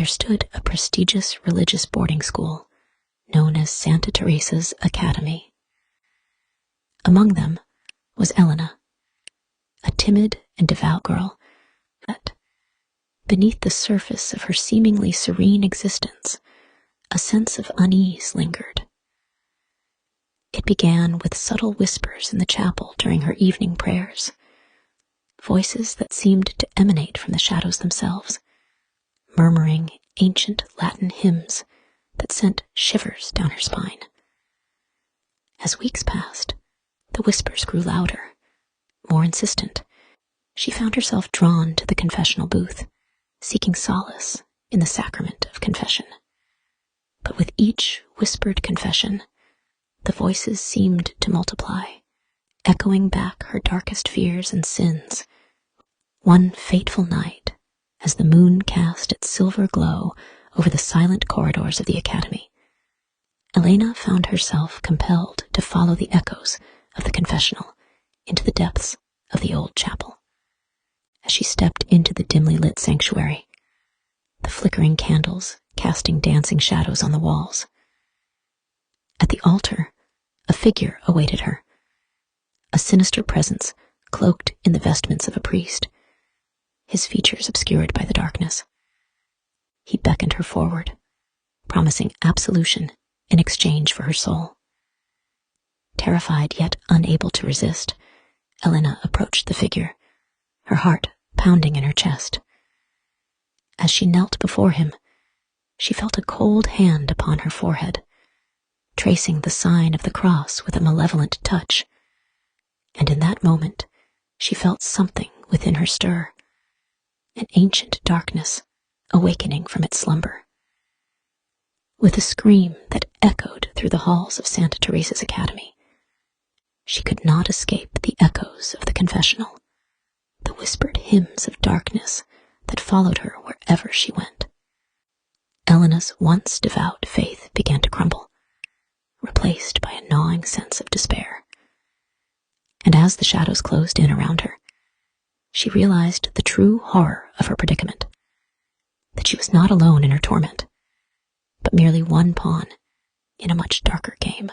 there stood a prestigious religious boarding school known as Santa Teresa's Academy. Among them was Elena, a timid and devout girl, but beneath the surface of her seemingly serene existence, a sense of unease lingered. It began with subtle whispers in the chapel during her evening prayers, voices that seemed to emanate from the shadows themselves, murmuring ancient Latin hymns that sent shivers down her spine. As weeks passed, the whispers grew louder, more insistent. She found herself drawn to the confessional booth, seeking solace in the sacrament of confession. But with each whispered confession, the voices seemed to multiply, echoing back her darkest fears and sins. One fateful night, as the moon cast its silver glow over the silent corridors of the academy, Elena found herself compelled to follow the echoes of the confessional into the depths of the old chapel. As she stepped into the dimly lit sanctuary, the flickering candles casting dancing shadows on the walls. At the altar, a figure awaited her, a sinister presence cloaked in the vestments of a priest, his features obscured by the darkness. He beckoned her forward, promising absolution in exchange for her soul. Terrified yet unable to resist, Elena approached the figure, her heart pounding in her chest. As she knelt before him, she felt a cold hand upon her forehead, tracing the sign of the cross with a malevolent touch. And in that moment, she felt something within her stir, an ancient darkness awakening from its slumber. With a scream that echoed through the halls of Santa Teresa's Academy, she could not escape the echoes of the confessional, the whispered hymns of darkness that followed her wherever she went. Elena's once devout faith began to crumble, replaced by a gnawing sense of despair. And as the shadows closed in around her, she realized the true horror of her predicament, that she was not alone in her torment, but merely one pawn in a much darker game.